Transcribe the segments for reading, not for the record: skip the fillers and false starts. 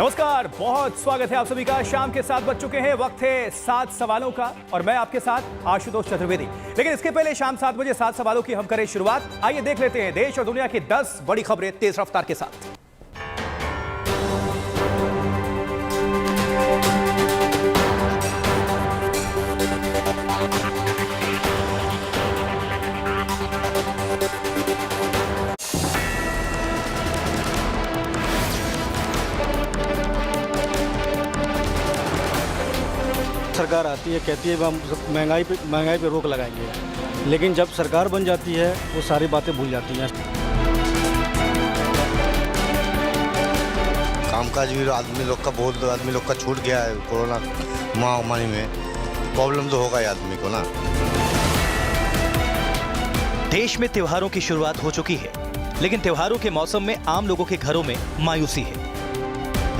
नमस्कार, बहुत स्वागत है आप सभी का। शाम के 7 बज चुके हैं, वक्त है 7 सवालों का और मैं आपके साथ आशुतोष चतुर्वेदी। लेकिन इसके पहले शाम 7 बजे 7 सवालों की हम करें शुरुआत। आइए देख लेते हैं देश और दुनिया की 10 बड़ी खबरें तेज रफ्तार के साथ। सरकार आती है, कहती है हम महंगाई पे रोक लगाएंगे, लेकिन जब सरकार बन जाती है वो सारी बातें भूल जाती हैं। कामकाज भी आदमी लोग का छूट गया है। कोरोना महामारी में प्रॉब्लम तो होगा ही आदमी को ना। देश में त्योहारों की शुरुआत हो चुकी है, लेकिन त्योहारों के मौसम में आम लोगों के घरों में मायूसी है।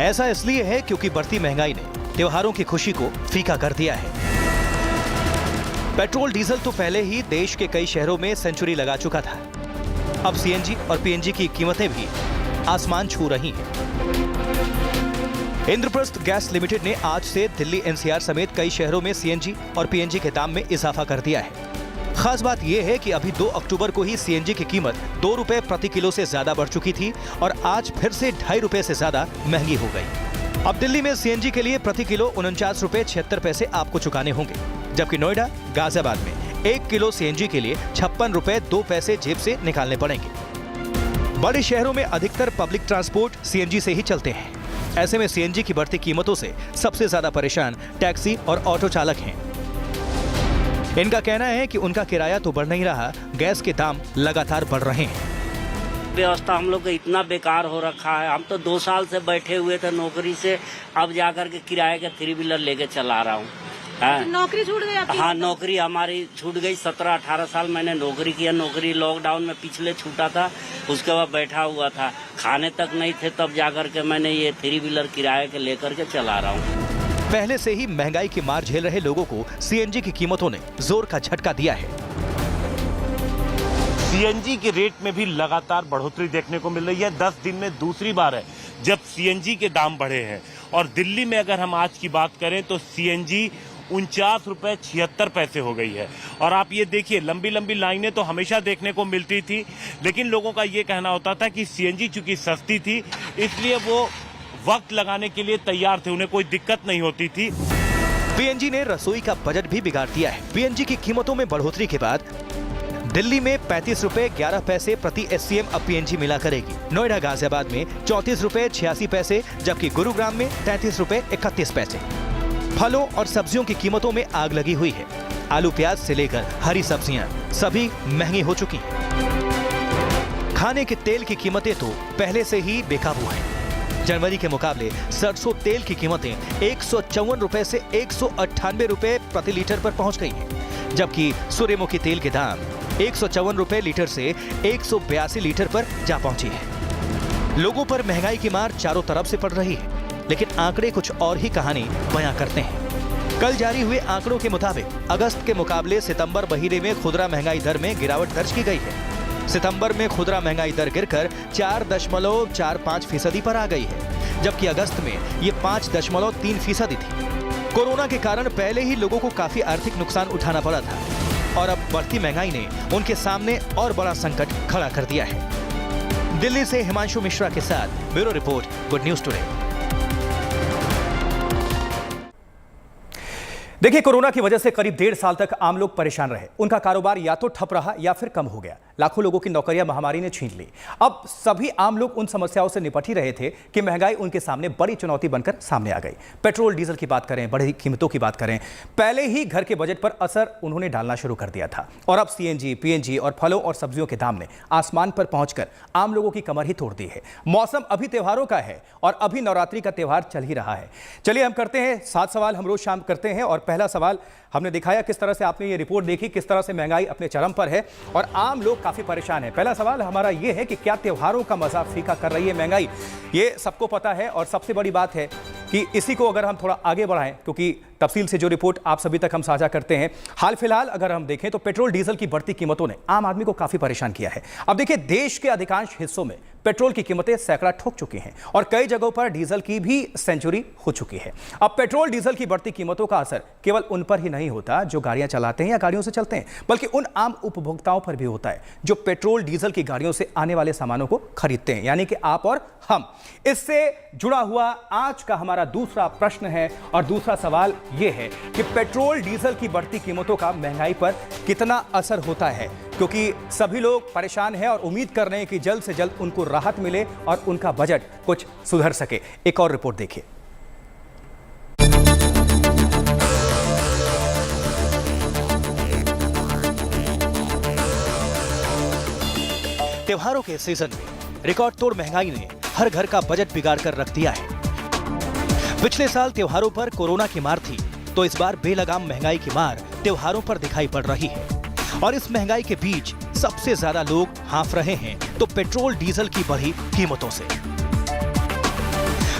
ऐसा इसलिए है क्योंकि बढ़ती महंगाई ने त्योहारों की खुशी को फीका कर दिया है। पेट्रोल डीजल तो पहले ही देश के कई शहरों में सेंचुरी लगा चुका था। अब सीएनजी और पीएनजी की कीमतें भी आसमान छू रही हैं। इंद्रप्रस्थ गैस लिमिटेड ने आज से दिल्ली एनसीआर समेत कई शहरों में सीएनजी और पीएनजी के दाम में इजाफा कर दिया है। खास बात यह है कि अभी 2 अक्टूबर को ही सीएनजी की कीमत 2 रुपए प्रति किलो से ज्यादा बढ़ चुकी थी और आज फिर से 2.5 रुपए से ज्यादा महंगी हो गई। अब दिल्ली में सीएनजी के लिए प्रति किलो 49 रुपए 76 पैसे आपको चुकाने होंगे, जबकि नोएडा, गाजियाबाद में 1 किलो सीएनजी के लिए 56 रुपए 2 पैसे जेब से निकालने पड़ेंगे। बड़े शहरों में अधिकतर पब्लिक ट्रांसपोर्ट सीएनजी से ही चलते हैं। ऐसे में सीएनजी की बढ़ती कीमतों से सबसे ज्यादा परेशान टैक्सी और ऑटो चालक हैं। इनका कहना है कि उनका किराया तो बढ़ नहीं रहा, गैस के दाम लगातार बढ़ रहे हैं। व्यवस्था हम लोग का इतना बेकार हो रखा है। हम तो 2 साल से बैठे हुए थे नौकरी से, अब जाकर के किराए का 3 व्हीलर लेके चला रहा हूँ। नौकरी छूट गई आपकी? हाँ, नौकरी हमारी छूट गई। 17-18 साल मैंने नौकरी किया। नौकरी लॉकडाउन में पिछले छूटा था, उसके बाद बैठा हुआ था, खाने तक नहीं थे, तब जाकर के मैंने ये 3 व्हीलर किराए के लेकर के चला रहा हूँ। पहले से ही महंगाई की मार झेल रहे लोगों को सीएनजी की कीमतों ने जोर का झटका दिया है। सीएनजी के रेट में भी लगातार बढ़ोतरी देखने को मिल रही है। 10 दिन में दूसरी बार है जब सीएनजी के दाम बढ़े हैं। और दिल्ली में अगर हम आज की बात करें तो सीएनजी 49 रुपए 76 पैसे हो गई है। और आप ये देखिए, लंबी लंबी लाइनें तो हमेशा देखने को मिलती थी, लेकिन लोगों का ये कहना होता था कि सीएनजी चूंकि सस्ती थी इसलिए वो वक्त लगाने के लिए तैयार थे, उन्हें कोई दिक्कत नहीं होती थी। पीएनजी ने रसोई का बजट भी बिगाड़ दिया है। पीएनजी की कीमतों में बढ़ोतरी के बाद दिल्ली में 35 रुपए 11 पैसे प्रति एससीएम अब पीएनजी मिला करेगी। नोएडा, गाजियाबाद में 34 रुपए 86 पैसे, जबकि गुरुग्राम में 33 रुपए 31 पैसे। फलों और सब्जियों की कीमतों में आग लगी हुई है। आलू प्याज से लेकर हरी सब्जियां सभी महंगी हो चुकी हैं। खाने के तेल की कीमतें तो पहले से ही बेकाबू हैं। जनवरी के मुकाबले सरसों तेल की कीमतें 154 रुपए से 198 रुपए प्रति लीटर पर पहुंच गई हैं, जबकि सूर्यमुखी तेल के दाम 154 रुपए लीटर से 182 लीटर पर जा पहुंची है। लोगों पर महंगाई की मार चारों तरफ से पड़ रही है, लेकिन आंकड़े कुछ और ही कहानी बयां करते हैं। कल जारी हुए आंकड़ों के मुताबिक अगस्त के मुकाबले सितंबर महीने में खुदरा महंगाई दर में गिरावट दर्ज की गई है। सितंबर में खुदरा महंगाई दर गिरकर 4.45% पर आ गई है, जबकि अगस्त में ये 5.3% थी। कोरोना के कारण पहले ही लोगों को काफी आर्थिक नुकसान उठाना पड़ा था और अब बढ़ती महंगाई ने उनके सामने और बड़ा संकट खड़ा कर दिया है। दिल्ली से हिमांशु मिश्रा के साथ bureau report, good news today. देखिए, कोरोना की वजह से करीब 1.5 साल तक आम लोग परेशान रहे। उनका कारोबार या तो ठप रहा या फिर कम हो गया। लाखों लोगों की नौकरियां महामारी ने छीन ली। अब सभी आम लोग उन समस्याओं से निपट ही रहे थे कि महंगाई उनके सामने बड़ी चुनौती बनकर सामने आ गई। पेट्रोल डीजल की बात करें, बढ़ी कीमतों की बात करें, पहले ही घर के बजट पर असर उन्होंने डालना शुरू कर दिया था और अब सीएनजी, पीएनजी और फलों और सब्जियों के दाम ने आसमान पर पहुंचकर आम लोगों की कमर ही तोड़ दी है। मौसम अभी त्योहारों का है और अभी नवरात्रि का त्योहार चल ही रहा है। चलिए हम करते हैं 7 सवाल, हम रोज शाम करते हैं और पहला सवाल हमने दिखाया किस तरह से आपने ये रिपोर्ट देखी, किस तरह से महंगाई अपने चरम पर है और आम लोग काफी परेशान हैं। पहला सवाल हमारा ये है कि क्या त्योहारों का मजा फीका कर रही है महंगाई? ये सबको पता है और सबसे बड़ी बात है कि इसी को अगर हम थोड़ा आगे बढ़ाएं, क्योंकि तफसील से जो रिपोर्ट आप सभी तक हम साझा करते हैं। हाल फिलहाल अगर हम देखें तो पेट्रोल डीजल की बढ़ती कीमतों ने आम आदमी को काफी परेशान किया है। अब देखिए, देश के अधिकांश हिस्सों में पेट्रोल की कीमतें सैकड़ा ठोक चुकी हैं और कई जगहों पर डीजल की भी सेंचुरी हो चुकी है। अब पेट्रोल डीजल की बढ़ती कीमतों का असर केवल उन पर ही नहीं होता जो गाड़ियां चलाते हैं या गाड़ियों से चलते हैं, बल्कि उन आम उपभोक्ताओं पर भी होता है जो पेट्रोल डीजल की गाड़ियों से आने वाले सामानों को खरीदते हैं, यानी कि आप और हम। इससे जुड़ा हुआ आज का हमारा दूसरा प्रश्न है और दूसरा सवाल यह है कि पेट्रोल डीजल की बढ़ती कीमतों का महंगाई पर कितना असर होता है, क्योंकि सभी लोग परेशान हैं और उम्मीद कर रहे हैं कि जल्द से जल्द उनको राहत मिले और उनका बजट कुछ सुधर सके। एक और रिपोर्ट देखिए। त्योहारों के सीजन में रिकॉर्ड तोड़ महंगाई ने हर घर का बजट बिगाड़ कर रख दिया है। पिछले साल त्योहारों पर कोरोना की मार थी, तो इस बार बेलगाम महंगाई की मार त्योहारों पर दिखाई पड़ रही है और इस महंगाई के बीच सबसे ज्यादा लोग हांफ रहे हैं तो पेट्रोल डीजल की बढ़ी कीमतों से।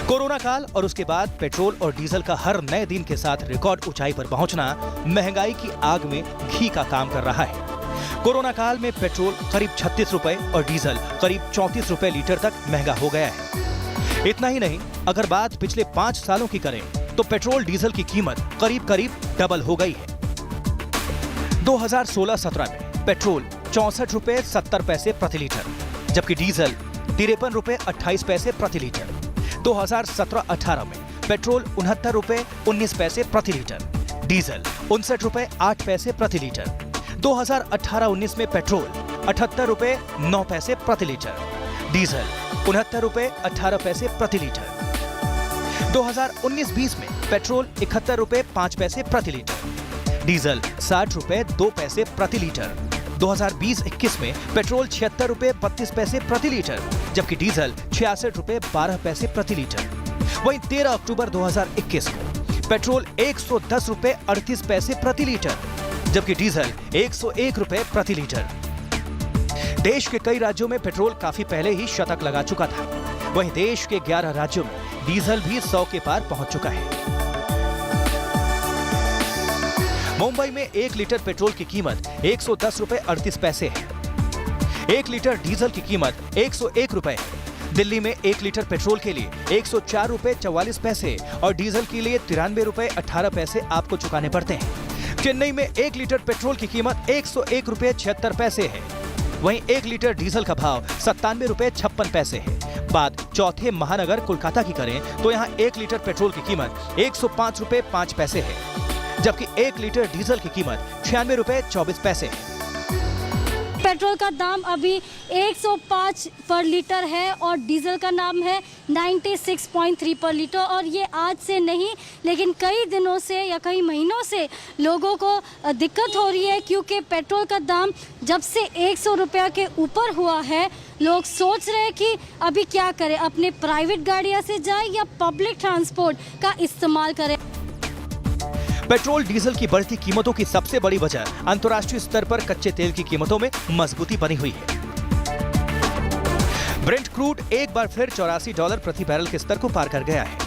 कोरोना काल और उसके बाद पेट्रोल और डीजल का हर नए दिन के साथ रिकॉर्ड ऊंचाई पर पहुंचना महंगाई की आग में घी का काम कर रहा है। कोरोना काल में पेट्रोल करीब 36 रुपए और डीजल करीब 34 रुपए लीटर तक महंगा हो गया है। इतना ही नहीं, अगर बात पिछले 5 सालों की करें तो पेट्रोल डीजल की कीमत करीब करीब डबल हो गई है। 2016-17 में पेट्रोल 64 रुपए 70 पैसे प्रति लीटर, जबकि डीजल 53 रुपए 28 पैसे प्रति लीटर। 2017-18 में पेट्रोल 69 रुपए 19 पैसे प्रति लीटर, डीजल 59 रुपए 8 पैसे प्रति लीटर। 2018-19 में पेट्रोल 78 रुपए 9 पैसे प्रति लीटर, डीजल 69 रुपए 18 पैसे प्रति लीटर। 2019-20 में पेट्रोल 71 रुपए 5 पैसे प्रति लीटर, डीजल 60 रुपए 2 पैसे प्रति लीटर। 2020-21 में पेट्रोल 76 रुपए 32 पैसे प्रति लीटर, जबकि डीजल 66 रुपए 12 पैसे प्रति लीटर। वहीं 13 अक्टूबर 2021 को पेट्रोल 110 रुपए 38 पैसे प्रति लीटर, जबकि डीजल 101 रुपए प्रति लीटर। देश के कई राज्यों में पेट्रोल काफी पहले ही शतक लगा चुका था, वहीं देश के 11 राज्यों में डीजल भी 100 के पार पहुंच चुका है। मुंबई में 1 लीटर पेट्रोल की कीमत 110 रुपए 38 पैसे है। 1 लीटर डीजल की कीमत 101 रुपए है। दिल्ली में 1 लीटर पेट्रोल के लिए 104 रुपए 44 पैसे और डीजल के लिए 93 रुपए 18 पैसे आपको चुकाने पड़ते हैं। चेन्नई में 1 लीटर पेट्रोल की कीमत 101 रुपए 76 पैसे है। वहीं 1 लीटर डीजल का भाव 97 रुपए 56 पैसे है। बात चौथे महानगर कोलकाता की करें तो यहाँ 1 लीटर पेट्रोल की कीमत 105 रुपए 5 पैसे है, जबकि 1 लीटर डीजल की कीमत 96 रुपए 24 पैसे है। पेट्रोल का दाम अभी 105 पर लीटर है और डीजल का नाम है 96.3 पर लीटर। और ये आज से नहीं, लेकिन कई दिनों से या कई महीनों से लोगों को दिक्कत हो रही है, क्योंकि पेट्रोल का दाम जब से 100 रुपये के ऊपर हुआ है, लोग सोच रहे हैं कि अभी क्या करें, अपने प्राइवेट गाड़ियाँ से जाएं या पब्लिक ट्रांसपोर्ट का इस्तेमाल करें। पेट्रोल डीजल की बढ़ती कीमतों की सबसे बड़ी वजह अंतर्राष्ट्रीय स्तर पर कच्चे तेल की कीमतों में मजबूती बनी हुई है। ब्रेंट क्रूड एक बार फिर $84 प्रति बैरल के स्तर को पार कर गया है,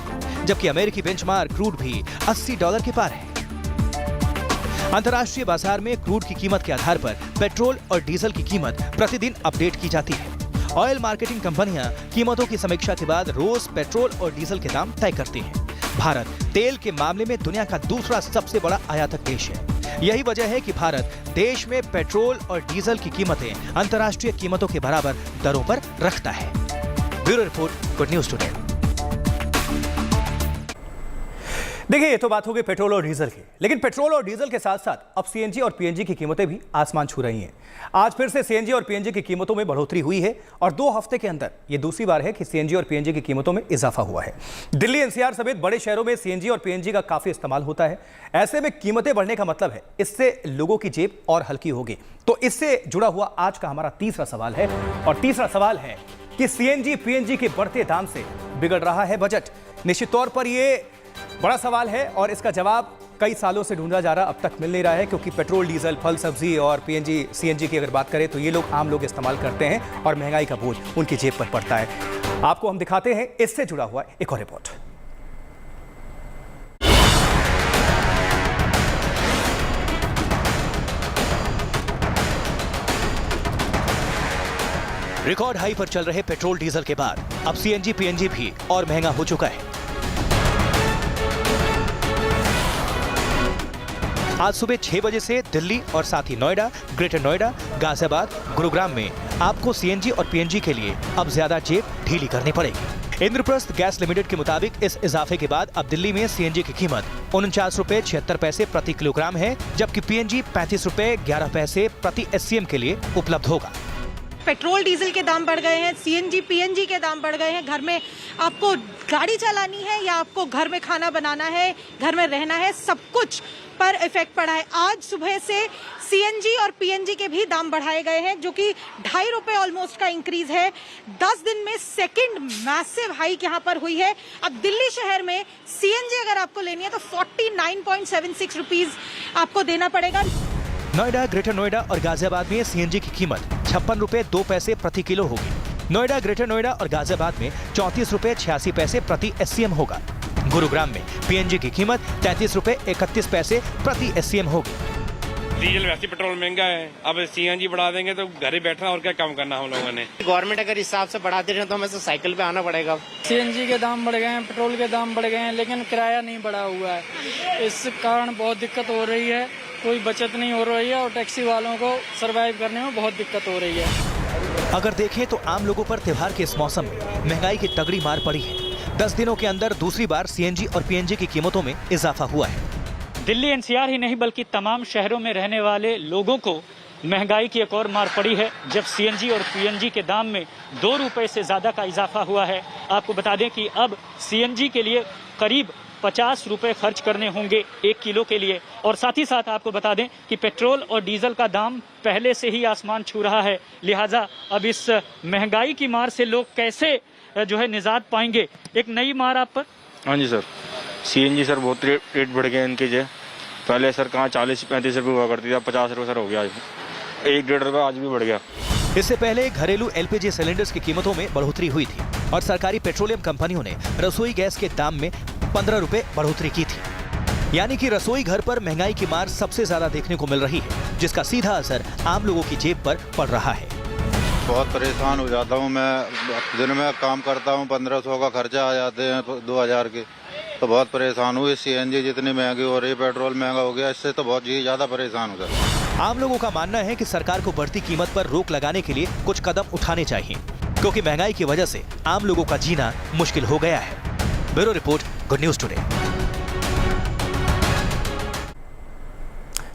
जबकि अमेरिकी बेंचमार्क क्रूड भी $80 के पार है। अंतर्राष्ट्रीय बाजार में क्रूड की कीमत के आधार पर पेट्रोल और डीजल की कीमत प्रतिदिन अपडेट की जाती है। ऑयल मार्केटिंग कंपनियां कीमतों की समीक्षा के बाद रोज पेट्रोल और डीजल के दाम तय करती हैं। भारत तेल के मामले में दुनिया का दूसरा सबसे बड़ा आयातक देश है। यही वजह है कि भारत देश में पेट्रोल और डीजल की कीमतें अंतर्राष्ट्रीय कीमतों के बराबर दरों पर रखता है। Bureau report, good news today. देखिए, ये तो बात हो गई पेट्रोल और डीजल की, लेकिन पेट्रोल और डीजल के साथ साथ अब सीएनजी और पीएनजी की कीमतें भी आसमान छू रही हैं। आज फिर से सीएनजी और पीएनजी की कीमतों में बढ़ोतरी हुई है और 2 हफ्ते के अंदर ये दूसरी बार है कि सीएनजी और पीएनजी की कीमतों में इजाफा हुआ है। दिल्ली एनसीआर समेत बड़े शहरों में सीएनजी और पीएनजी का काफी इस्तेमाल होता है। ऐसे में कीमतें बढ़ने का मतलब है इससे लोगों की जेब और हल्की होगी। तो इससे जुड़ा हुआ आज का हमारा तीसरा सवाल है, और तीसरा सवाल है कि सीएनजी पीएनजी के बढ़ते दाम से बिगड़ रहा है बजट। निश्चित तौर पर यह बड़ा सवाल है और इसका जवाब कई सालों से ढूंढा जा रहा, अब तक मिल नहीं रहा है, क्योंकि पेट्रोल, डीजल, फल सब्जी और पीएनजी, सीएनजी की अगर बात करें तो ये लोग आम लोग इस्तेमाल करते हैं और महंगाई का बोझ उनकी जेब पर पड़ता है। आपको हम दिखाते हैं इससे जुड़ा हुआ एक और रिपोर्ट। रिकॉर्ड हाई पर चल रहे पेट्रोल डीजल के बाद अब सीएनजी पीएनजी भी और महंगा हो चुका है। आज सुबह 6 बजे से दिल्ली और साथ ही नोएडा, ग्रेटर नोएडा, गाजियाबाद, गुरुग्राम में आपको सीएनजी और पीएनजी के लिए अब ज्यादा जेब ढीली करनी पड़ेगी। इंद्रप्रस्थ गैस लिमिटेड के मुताबिक इस इजाफे के बाद अब दिल्ली में सीएनजी की कीमत 49 रुपए 76 पैसे प्रति किलोग्राम है, जबकि पीएनजी 35 रुपए 11 पैसे प्रति एससीएम के लिए उपलब्ध होगा। पेट्रोल डीजल के दाम बढ़ गए हैं, सीएनजी पीएनजी के दाम बढ़ गए हैं। घर में आपको गाड़ी चलानी है या आपको घर में खाना बनाना है, घर में रहना है, सब कुछ पर इफेक्ट पड़ा है। आज सुबह से सीएनजी और पीएनजी के भी दाम बढ़ाए गए हैं, जो कि 2.5 रुपए ऑलमोस्ट का इंक्रीज है। 10 दिन में सेकंड मैसिव हाइक यहाँ पर हुई है। अब दिल्ली शहर में सीएनजी अगर आपको लेनी है तो 49.76 रुपीज आपको देना पड़ेगा। नोएडा, ग्रेटर नोएडा और गाजियाबाद में सीएनजी की कीमत 56 रुपए 2 पैसे प्रति किलो होगी। नोएडा, ग्रेटर नोएडा और गाजियाबाद में 34 रुपए 86 पैसे प्रति एससीएम होगा। गुरुग्राम में पीएनजी की कीमत 33 रुपए 31 पैसे प्रति एससीएम होगी। डीजल वैसे पेट्रोल महंगा है, अब सीएनजी बढ़ा देंगे तो घर ही बैठना और क्या काम करना हम लोगों ने। गवर्नमेंट अगर हिसाब से बढ़ाती रहे तो हमें तो साइकिल पे आना पड़ेगा। सीएनजी के दाम बढ़ गए हैं, पेट्रोल के दाम बढ़ गए हैं, लेकिन किराया नहीं बढ़ा हुआ है। इस कारण बहुत दिक्कत हो रही है, कोई बचत नहीं हो रही है और टैक्सी वालों को सरवाइव करने में बहुत दिक्कत हो रही है। अगर देखें तो आम लोगों पर त्योहार के इस मौसम में महंगाई की तगड़ी मार पड़ी है। 10 दिनों के अंदर दूसरी बार सीएनजी और पीएनजी की कीमतों में इजाफा हुआ है। दिल्ली एनसीआर ही नहीं बल्कि तमाम शहरों में रहने वाले लोगों को महंगाई की एक और मार पड़ी है, जब सीएनजी और पीएनजी के दाम में 2 रुपए से ज्यादा का इजाफा हुआ है। आपको बता दें कि अब सीएनजी के लिए करीब 50 रुपए खर्च करने होंगे 1 किलो के लिए। और साथ ही साथ आपको बता दें कि पेट्रोल और डीजल का दाम पहले से ही आसमान छू रहा है, लिहाजा अब इस महंगाई की मार से लोग कैसे जो है निजात पाएंगे। एक नई मार आप पर। हाँ जी सर, सीएनजी सर बहुत रेट बढ़ गए इनके जो पहले सर कहाँ 40-35 रुपये हुआ करती थी, अब 50 रुपये सर हो गया। आज 1-1.5 रुपये आज भी बढ़ गया। इससे पहले घरेलू एलपीजी सिलेंडर्स की कीमतों में बढ़ोतरी हुई थी और सरकारी पेट्रोलियम कंपनियों ने रसोई गैस के दाम में 15 रुपए बढ़ोतरी की थी। यानी कि रसोई घर पर महंगाई की मार सबसे ज्यादा देखने को मिल रही है, जिसका सीधा असर आम लोगों की जेब पर पड़ रहा है। बहुत परेशान हो जाता हूँ मैं, दिन में काम करता हूँ, 1500 का खर्चा आ जाते हैं 2000 के, तो बहुत परेशान हूँ। सीएनजी जितनी महंगी हो रही है, पेट्रोल महंगा हो गया, इससे तो बहुत ज्यादा परेशान हो जाता है। आम लोगों का मानना है कि सरकार को बढ़ती कीमत पर रोक लगाने के लिए कुछ कदम उठाने चाहिए, क्योंकि महंगाई की वजह से आम लोगों का जीना मुश्किल हो गया है। Bureau report, good news today.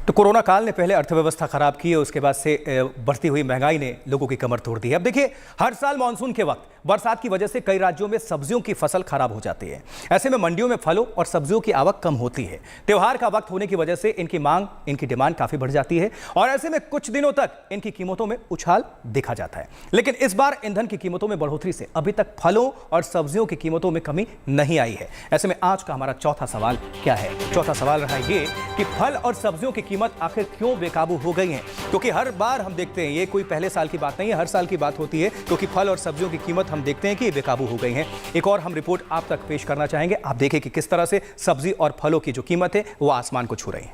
तो कोरोना काल ने पहले अर्थव्यवस्था खराब की है, उसके बाद से बढ़ती हुई महंगाई ने लोगों की कमर तोड़ दी है। अब देखिए, हर साल मानसून के वक्त बरसात की वजह से कई राज्यों में सब्जियों की फसल खराब हो जाती है। ऐसे में मंडियों में फलों और सब्जियों की आवक कम होती है। त्योहार का वक्त होने की वजह से इनकी मांग, इनकी डिमांड काफी बढ़ जाती है और ऐसे में कुछ दिनों तक इनकी कीमतों में उछाल देखा जाता है। लेकिन इस बार ईंधन की कीमतों में बढ़ोतरी से अभी तक फलों और सब्जियों की कीमतों में कमी नहीं आई है। ऐसे में आज का हमारा चौथा सवाल क्या है? चौथा सवाल रहा ये कि फल और सब्जियों की कीमत आखिर क्यों बेकाबू हो गई हैं? क्योंकि हर बार हम देखते हैं, ये कोई पहले साल की बात नहीं है, हर साल की बात होती है, क्योंकि फल और सब्जियों की कीमत हम देखते हैं कि ये बेकाबू हो गई हैं। एक और हम रिपोर्ट आप तक पेश करना चाहेंगे। आप देखें कि किस तरह से सब्जी और फलों की जो कीमत है वो आसमान को छू रही है।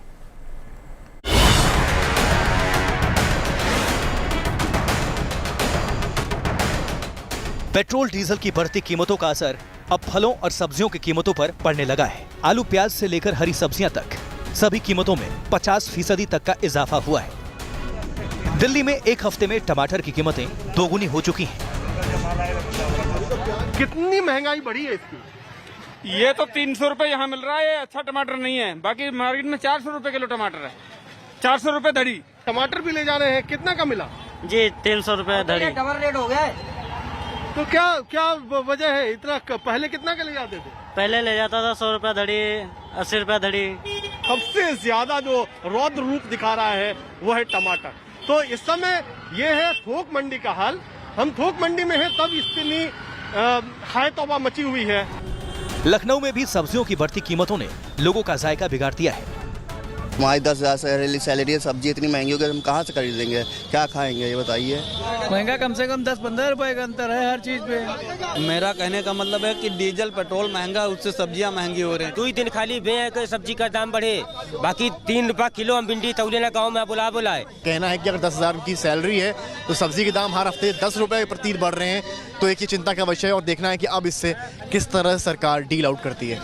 पेट्रोल डीजल की बढ़ती कीमतों का असर अब फलों और सब्जियों की कीमतों पर पड़ने लगा है। आलू, प्याज से लेकर हरी सब्जियां तक सभी कीमतों में 50% तक का इजाफा हुआ है। दिल्ली में एक हफ्ते में टमाटर की कीमतें दोगुनी हो चुकी हैं। कितनी महंगाई बढ़ी है इसकी? ये तो 300 रुपए यहाँ मिल रहा है, अच्छा टमाटर नहीं है। बाकी मार्केट में 400 रुपए किलो टमाटर है, 400 रुपए धड़ी। टमाटर भी ले जा रहे हैं, कितना का मिला जी? 300 रुपए धड़ी। डबल रेट हो गया। तो क्या वजह है इतना? पहले कितना का ले जाते थे? पहले ले जाता था 100 रुपए धड़ी, 80 रुपए धड़ी। सबसे ज्यादा जो रौद्र रूप दिखा रहा है वो है टमाटर। तो इस समय ये है थोक मंडी का हाल। हम थोक मंडी में हैं, तब इतनी हाय तौबा मची हुई है। लखनऊ में भी सब्जियों की बढ़ती कीमतों ने लोगों का जायका बिगाड़ दिया है। हमारी 10,000 सैलरी है, सब्जी इतनी महंगी हो गई, हम कहाँ से खरीदेंगे, क्या खाएंगे ये बताइए। महंगा कम से कम 10-15 रुपए का अंतर है हर चीज़ पे। मेरा कहने का मतलब है कि डीजल पेट्रोल महंगा, उससे सब्जियां महंगी हो रही हैं। 2 दिन खाली बे है कि सब्जी का दाम बढ़े, बाकी 3 रुपया किलो हम भिंडी तौले ना गाँव में बुलाए। कहना है कि अगर 10,000 की सैलरी है तो सब्जी के दाम हर हफ्ते 10 रुपए प्रति बढ़ रहे हैं, तो एक ही चिंता का विषय है और देखना है कि अब इससे किस तरह सरकार डील आउट करती है।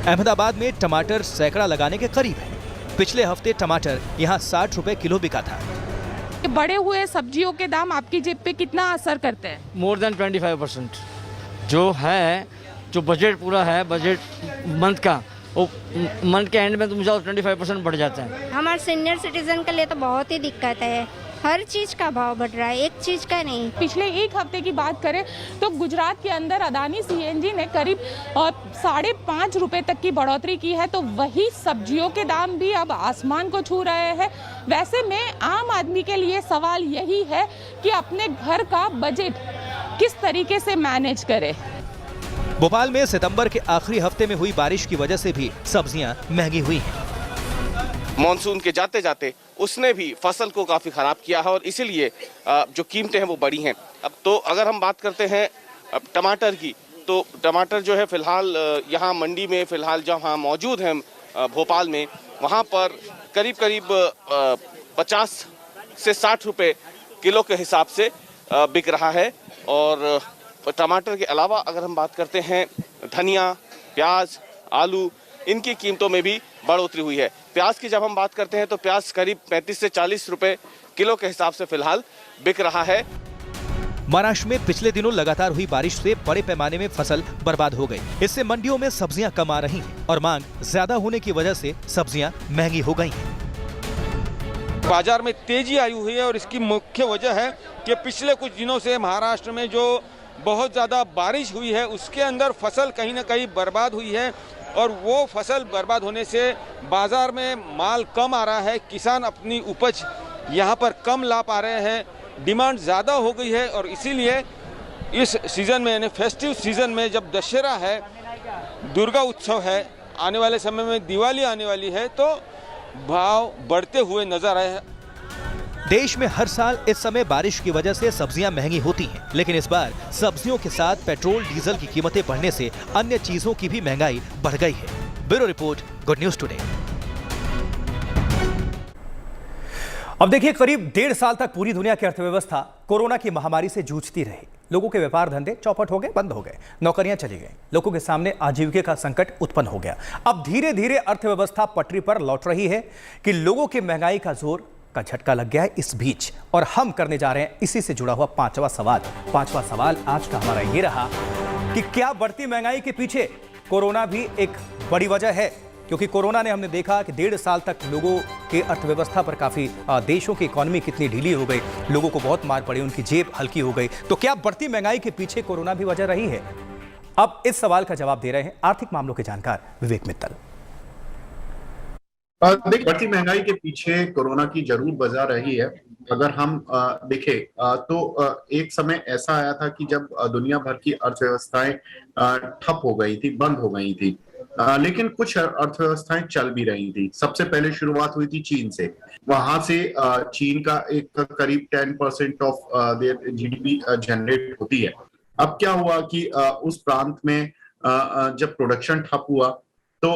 अहमदाबाद में टमाटर सैकड़ा लगाने के करीब है। पिछले हफ्ते टमाटर यहाँ 60 रुपए किलो बिका था। बढ़े हुए सब्जियों के दाम आपकी जेब पे कितना असर करते हैं? मोर देन 25% जो है, जो बजट पूरा है, बजट मंथ का, वो मंथ के एंड में तुम जाओ 25% बढ़ जाता है। हमारे सीनियर सिटीजन के लिए तो बहुत ही दिक्कत है, हर चीज का भाव बढ़ रहा है, एक चीज का नहीं। पिछले एक हफ्ते की बात करें तो गुजरात के अंदर अदानी सीएनजी ने करीब 5.5 रुपए तक की बढ़ोतरी की है, तो वही सब्जियों के दाम भी अब आसमान को छू रहे हैं। वैसे में आम आदमी के लिए सवाल यही है कि अपने घर का बजट किस तरीके से मैनेज करे। भोपाल में सितंबर के आखिरी हफ्ते में हुई बारिश की वजह से भी सब्जियां महंगी हुई हैं। मॉनसून के जाते जाते उसने भी फसल को काफ़ी ख़राब किया है और इसीलिए जो कीमतें हैं वो बढ़ी हैं। अब तो अगर हम बात करते हैं टमाटर की, तो टमाटर जो है फ़िलहाल यहाँ मंडी में फ़िलहाल जहाँ मौजूद हैं भोपाल में, वहाँ पर करीब 50 से 60 रुपए किलो के हिसाब से बिक रहा है। और टमाटर के अलावा अगर हम बात करते हैं धनिया, प्याज, आलू, इनकी कीमतों में भी बढ़ोतरी हुई है। प्याज की जब हम बात करते हैं तो प्याज करीब 35 से 40 रुपए किलो के हिसाब से फिलहाल बिक रहा है। महाराष्ट्र में पिछले दिनों लगातार हुई बारिश से बड़े पैमाने में फसल बर्बाद हो गई। इससे मंडियों में सब्जियां कम आ रही हैं और मांग ज्यादा होने की वजह से सब्जियां महंगी हो गई हैं। बाजार में तेजी आई हुई है और इसकी मुख्य वजह है कि पिछले कुछ दिनों से महाराष्ट्र में जो बहुत ज़्यादा बारिश हुई है उसके अंदर फसल कहीं ना कहीं बर्बाद हुई है और वो फसल बर्बाद होने से बाजार में माल कम आ रहा है, किसान अपनी उपज यहाँ पर कम ला पा रहे हैं, डिमांड ज़्यादा हो गई है और इसीलिए इस सीज़न में यानी फेस्टिव सीज़न में जब दशहरा है, दुर्गा उत्सव है, आने वाले समय में दिवाली आने वाली है, तो भाव बढ़ते हुए नजर आए हैं। देश में हर साल इस समय बारिश की वजह से सब्जियां महंगी होती हैं, लेकिन इस बार सब्जियों के साथ पेट्रोल डीजल की कीमतें बढ़ने से अन्य चीजों की भी महंगाई बढ़ गई है। Bureau report, good news today. अब देखिए, करीब 1.5 साल तक पूरी दुनिया की अर्थव्यवस्था कोरोना की महामारी से जूझती रही। लोगों के व्यापार धंधे चौपट हो गए, बंद हो गए, नौकरियां चली गईं, लोगों के सामने आजीविका का संकट उत्पन्न हो गया। अब धीरे धीरे अर्थव्यवस्था पटरी पर लौट रही है कि लोगों के महंगाई का जोर का झटका लग गया है इस बीच। और हम करने जा रहे हैं इसी से जुड़ा हुआ पांचवा सवाल आज का हमारा ये रहा कि क्या बढ़ती महंगाई के पीछे कोरोना भी एक बड़ी वजह है? क्योंकि कोरोना ने हमने देखा कि 1.5 साल तक लोगों के अर्थव्यवस्था पर काफी, देशों की इकोनॉमी कितनी ढीली हो गई, लोगों को बहुत मार पड़ी, उनकी जेब हल्की हो गई। तो क्या बढ़ती महंगाई के पीछे कोरोना भी वजह रही है? अब इस सवाल का जवाब दे रहे हैं आर्थिक मामलों के जानकार विवेक मित्तल। देखिए, बढ़ती महंगाई के पीछे कोरोना की जरूर वजह रही है। अगर हम देखें तो एक समय ऐसा आया था कि जब दुनिया भर की अर्थव्यवस्थाएं ठप हो गई थी, बंद हो गई थी, लेकिन कुछ अर्थव्यवस्थाएं चल भी रही थी। सबसे पहले शुरुआत हुई थी चीन से। वहां से चीन का एक करीब 10% ऑफ देयर जीडीपी जनरेट होती है। अब क्या हुआ कि उस प्रांत में जब प्रोडक्शन ठप हुआ तो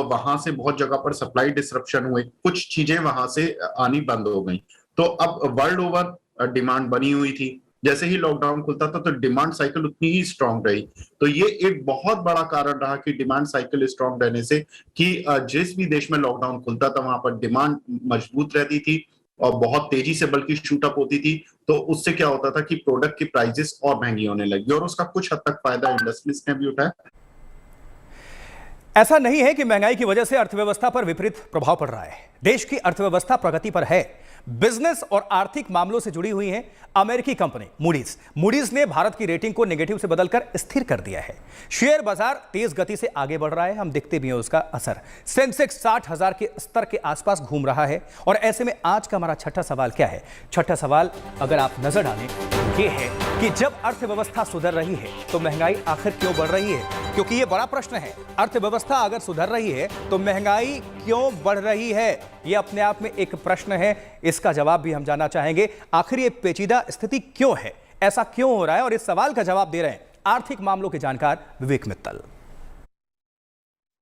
वहां से बहुत जगह पर सप्लाई डिसरप्शन हुए, कुछ चीजें वहां से आनी बंद हो गई। तो अब वर्ल्ड ओवर डिमांड बनी हुई थी। जैसे ही लॉकडाउन खुलता था तो डिमांड साइकिल उतनी ही स्ट्रांग रही। तो ये एक बहुत बड़ा कारण रहा कि डिमांड साइकिल स्ट्रांग रहने से कि जिस भी देश में लॉकडाउन खुलता था वहां पर डिमांड मजबूत रहती थी और बहुत तेजी से बल्कि शूट अप होती थी। तो उससे क्या होता था कि प्रोडक्ट की प्राइसेस और महंगी होने लगी और उसका कुछ हद तक फायदा इंडस्ट्रीज ने भी उठाया। ऐसा नहीं है कि महंगाई की वजह से अर्थव्यवस्था पर विपरीत प्रभाव पड़ रहा है। देश की अर्थव्यवस्था प्रगति पर है, बिजनेस और आर्थिक मामलों से जुड़ी हुई है अमेरिकी कंपनी मूडीज ने भारत की रेटिंग को नेगेटिव से बदलकर स्थिर कर दिया है। शेयर बाजार तेज गति से आगे बढ़ रहा है, हम देखते भी हैं उसका असर। सेंसेक्स 60,000 के स्तर के आसपास घूम रहा है। और ऐसे में आज का हमारा छठा सवाल क्या है? छठा सवाल अगर आप नजर डालें ये है कि जब अर्थव्यवस्था सुधर रही है तो महंगाई आखिर क्यों बढ़ रही है? क्योंकि ये बड़ा प्रश्न है। अर्थव्यवस्था अगर सुधर रही है तो महंगाई क्यों बढ़ रही है? ये अपने आप में एक प्रश्न है, इसका जवाब भी हम जानना चाहेंगे। आखिर ये पेचीदा स्थिति क्यों है, ऐसा क्यों हो रहा है? और इस सवाल का जवाब दे रहे हैं आर्थिक मामलों के जानकार विवेक मित्तल।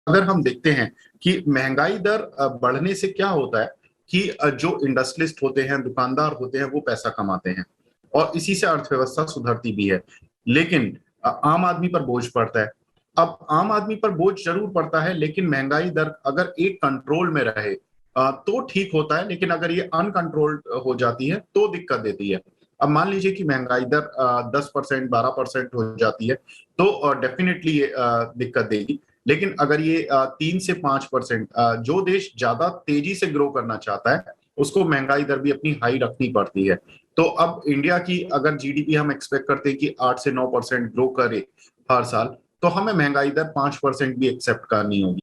अगर हम देखते हैं कि महंगाई दर बढ़ने से क्या होता है कि जो इंडस्ट्रियलिस्ट होते हैं, दुकानदार होते हैं, वो पैसा कमाते हैं और इसी से अर्थव्यवस्था सुधरती भी है। लेकिन आम आदमी पर बोझ पड़ता है। अब आम आदमी पर बोझ जरूर पड़ता है, लेकिन महंगाई दर अगर एक कंट्रोल में रहे तो ठीक होता है, लेकिन अगर ये अनकंट्रोल्ड हो जाती है तो दिक्कत देती है। अब मान लीजिए कि महंगाई दर 10%, 12% हो जाती है तो डेफिनेटली ये दिक्कत देगी। लेकिन अगर ये 3 से 5%, जो देश ज्यादा तेजी से ग्रो करना चाहता है उसको महंगाई दर भी अपनी हाई रखनी पड़ती है। तो अब इंडिया की अगर जीडीपी हम एक्सपेक्ट करते हैं कि 8 से 9% ग्रो करे हर साल, तो हमें महंगाई दर 5% भी एक्सेप्ट करनी होगी।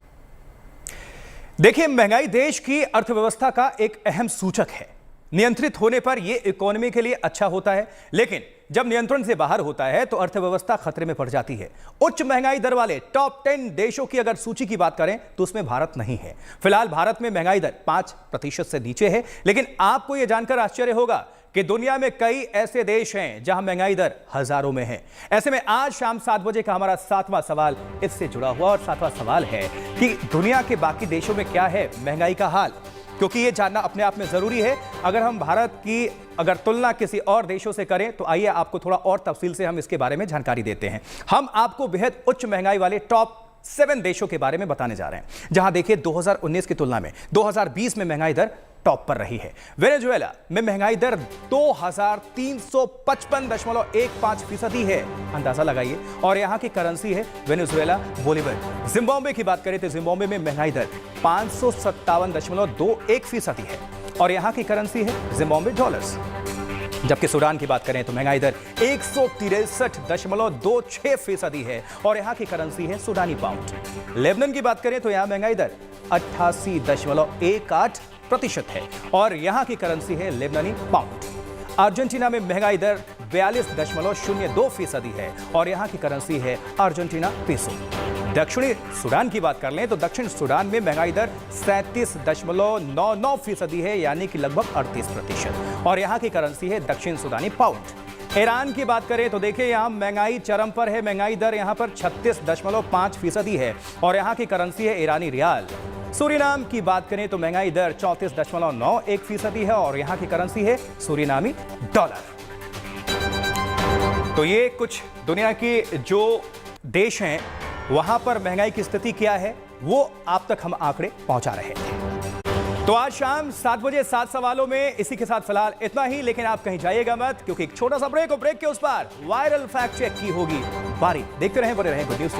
देखिए, महंगाई देश की अर्थव्यवस्था का एक अहम सूचक है। नियंत्रित होने पर यह इकोनॉमी के लिए अच्छा होता है, लेकिन जब नियंत्रण से बाहर होता है तो अर्थव्यवस्था खतरे में पड़ जाती है। उच्च महंगाई दर वाले टॉप 10 देशों की अगर सूची की बात करें तो उसमें भारत नहीं है। फिलहाल भारत में महंगाई दर 5% से नीचे है, लेकिन आपको यह जानकर आश्चर्य होगा कि दुनिया में कई ऐसे देश हैं जहां महंगाई दर हजारों में है। ऐसे में आज शाम 7 बजे का हमारा 7वां सवाल इससे जुड़ा हुआ, और 7वां सवाल है कि दुनिया के बाकी देशों में क्या है महंगाई का हाल, क्योंकि यह जानना अपने आप में जरूरी है। अगर हम भारत की अगर तुलना किसी और देशों से करें तो आइए आपको थोड़ा और तफसील से हम इसके बारे में जानकारी देते हैं। हम आपको बेहद उच्च महंगाई वाले टॉप 7 देशों के बारे में बताने जा रहे हैं, जहां देखिए 2019 की तुलना में 2020 में महंगाई दर टॉप पर रही है। वेनेजुएला में महंगाई दर 2355.15% है, अंदाजा लगाइए, और यहां की करेंसी है वेनेजुएला बोलीवर। जिम्बाब्वे की बात करें तो जिम्बाब्वे में महंगाई दर 557.21% है और यहां की करेंसी है जिम्बाब्वे डॉलर्स। जबकि सूडान की बात करें तो महंगाई दर 163.26% है और यहां की करेंसी है सूडानी पाउंड। लेबनान की बात करें तो यहां महंगाई दर 88.18% है और यहां की करेंसी है लेबनानी पाउंड। अर्जेंटीना में महंगाई दर 42.02% है और यहां की करेंसी है अर्जेंटीना पेसो। दक्षिणी सूडान की बात कर लें तो दक्षिण सूडान में महंगाई दर 37.99% है, यानी कि लगभग 38%, और यहां की करेंसी है दक्षिण सूडानी पाउंड। ईरान की बात करें तो देखिए यहां महंगाई चरम पर है। महंगाई दर यहां पर 36.5% है और यहां की करेंसी है ईरानी रियाल। सूरीनाम की बात करें तो महंगाई दर 34.91% है और यहां की करेंसी है सूरीनामी डॉलर। तो ये कुछ दुनिया के जो देश हैं वहां पर महंगाई की स्थिति क्या है वो आप तक हम आंकड़े पहुंचा रहे थे। तो आज शाम 7 बजे 7 सवालों में इसी के साथ फिलहाल इतना ही, लेकिन आप कहीं जाइएगा मत, क्योंकि एक छोटा सा ब्रेक और ब्रेक के उस पार वायरल फैक्ट चेक की होगी बारी। देखते रहें, बने रहें गुड न्यूज।